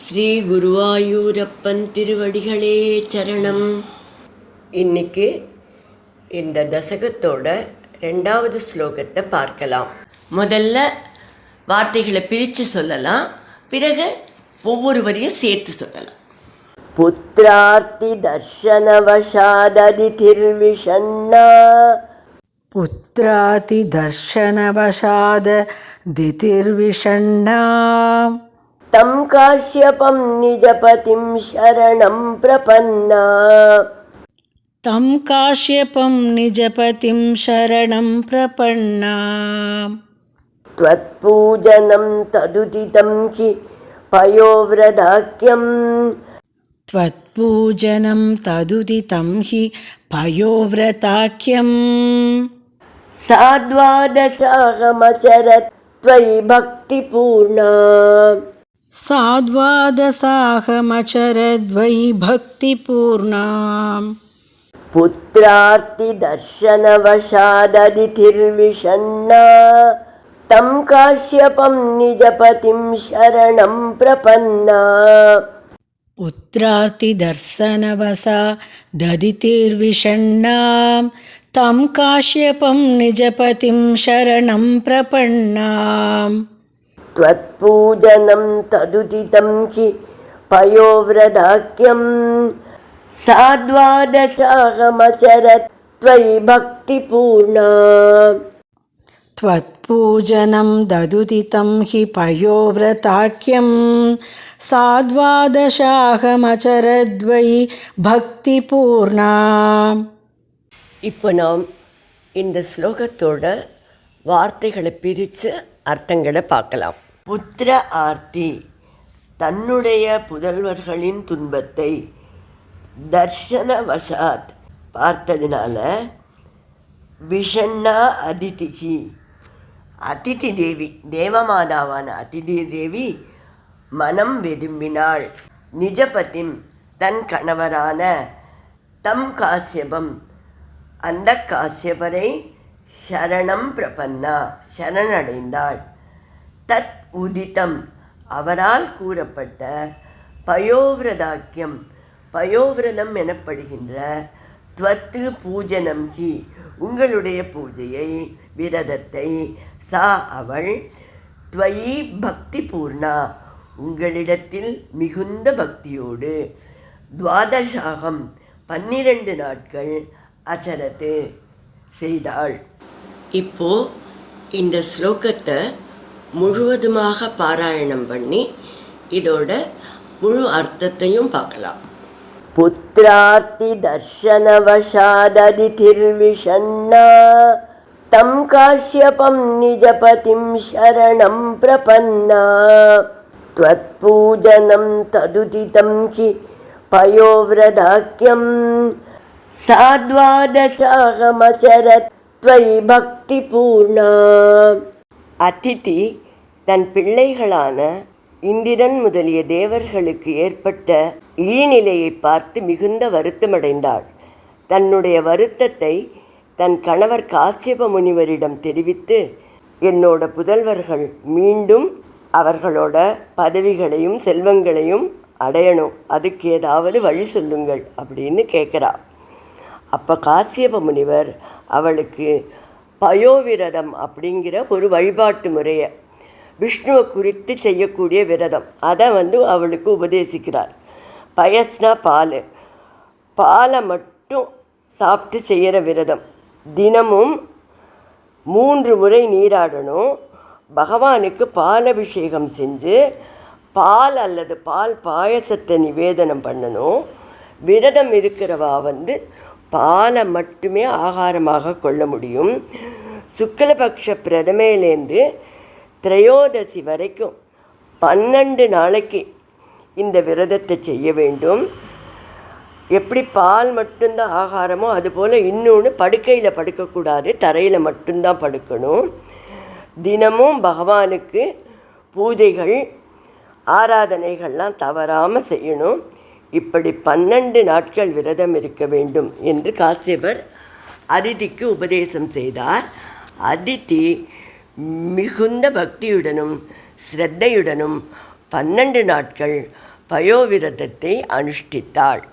ஸ்ரீ குருவாயூரப்பன் திருவடிகளே சரணம். இன்னைக்கு இந்த தசகத்தோட 2வது ஸ்லோகத்தை பார்க்கலாம். முதல்ல வார்த்தைகளை பிரித்து சொல்லலாம், பிறகு ஒவ்வொரு வரியும் சேர்த்து சொல்லலாம். புத்ரார்த்தி தர்ஷனவசாததி திர்விஷன்னா புத்ராதி தர்ஷனவசாத திதிர்விஷண்ணா தம் காஷ்யபம் நிஜபதிம் சரணம் பிரபன்னா தம் காஷ்யபம் நிஜபதிம் சரணம் பிரபன்னா த்வத்பூஜனம் ததுதிதம் ஹி பயோவ்ரதாக்யம் த்வத்பூஜனம் ததுதிதம் ஹி பயோவ்ரதாக்யம் சாத்வாதசாகமசரத் த்வயி பக்திபூர்ணா சாத்வாதசாகமசரத்வயி பக்திபூர்ணாம் புத்ரார்த்தி தர்ஷனவசாததி திர்விஷன்னா தம் காஷ்யபம் நிஜபதிம் சரணம் பிரபன்னா புத்ரார்த்தி தர்சனவசா ததிதிர்விஷண்ணாம் தம் காஷ்யபம் நிஜபதிம் சரணம் பிரபன்னாம் த்வத்பூஜனம் ததுதிதம் ஹி பயோவ்ரதாக்யம் சாத்வாதசாகமசரத் த்வயி பக்திபூர்ணா த்வத்பூஜனம் ததுதிதம் ஹி பயோவ்ரதாக்யம் சாத்வாதசாகமசரத்வயி பக்திபூர்ணா. இப்போ நாம் இந்த ஸ்லோகத்தோட வார்த்தைகளை பிரித்து அர்த்தங்களை பார்க்கலாம். புத்திர ஆர்த்தி, தன்னுடைய புதல்வர்களின் துன்பத்தை தர்ஷனவசாத் பார்த்ததினால, விஷண்ணா அதிதிகி, அதிதி தேவி, தேவமாதாவான அதிதி தேவி மனம் விரும்பினாள். நிஜபதிம், தன் கணவரான, தம் காஷ்யபம், அந்த காஷ்யபரை சரணம் பிரபன்னா, சரணடைந்தாள். தத் உதிதம், அவரால் கூறப்பட்ட, பயோவ்ரதாக்கியம், பயோவிரதம் எனப்படுகின்ற, த்வத்து பூஜனம் ஹி, உங்களுடைய பூஜையை, விரதத்தை, சா அவள், த்வயி பக்தி பூர்ணா, உங்களிடத்தில் மிகுந்த பக்தியோடு, துவாதசாகம் 12 நாட்கள், அச்சரத்து செய்தாள். இப்போ இந்த ஸ்லோகத்தை முழுவதுமாக பாராயணம் பண்ணி இதோட முழு அர்த்தத்தையும் பார்க்கலாம். புத்ரார்த்தி தர்ஷனவசாததி திர்விஷன்னா தம் காஷ்யபம் நிஜபதிம் சரணம் பிரபன்னா த்வத்பூஜனம் ததுதிதம் ஹி பயோவ்ரதாக்யம் சாத்வாதசாகமசரத் த்வயி பக்திபூர்ணா. அதிதி தன் பிள்ளைகளான இந்திரன் முதலிய தேவர்களுக்கு ஏற்பட்ட ஈநிலையை பார்த்து மிகுந்த வருத்தமடைந்தாள். தன்னுடைய வருத்தத்தை தன் கணவர் காஷ்யப முனிவரிடம் தெரிவித்து, என்னோட புதல்வர்கள் மீண்டும் அவர்களோட பதவிகளையும் செல்வங்களையும் அடையணும், அதுக்கு ஏதாவது வழி சொல்லுங்கள் அப்படின்னு கேட்குறா. அப்போ காஷ்யப முனிவர் அவளுக்கு பயோவிரதம் அப்படிங்கிற ஒரு வழிபாட்டு முறையை, விஷ்ணுவை குறித்து செய்யக்கூடிய விரதம், அதை அவளுக்கு உபதேசிக்கிறார். பயஸ்னா பால், பாலை மட்டும் சாப்பிட்டு செய்கிற விரதம். தினமும் 3 முறை நீராடணும். பகவானுக்கு பாலபிஷேகம் செஞ்சு பால் அல்லது பால் பாயசத்தை நிவேதனம் பண்ணணும். விரதம் இருக்கிறவா பாலை மட்டுமே ஆகாரமாக கொள்ள முடியும். சுக்லபக்ஷ பிரதமையிலேருந்து திரையோதசி வரைக்கும் 12 நாளைக்கு இந்த விரதத்தை செய்ய வேண்டும். எப்படி பால் மட்டும்தான் ஆகாரமோ அதுபோல் இன்னொன்று படுக்கையில் படுக்கக்கூடாது, தரையில் மட்டும்தான் படுக்கணும். தினமும் பகவானுக்கு பூஜைகள் ஆராதனைகள்லாம் தவறாமல் செய்யணும். இப்படி 12 நாட்கள் விரதம் இருக்க வேண்டும் என்று காஷ்யபர் அதிதிக்கு உபதேசம் செய்தார். அதிதி மிகுந்த பக்தியுடனும் ஸ்ரத்தையுடனும் 12 நாட்கள் பயோவிரதத்தை அனுஷ்டித்தாள்.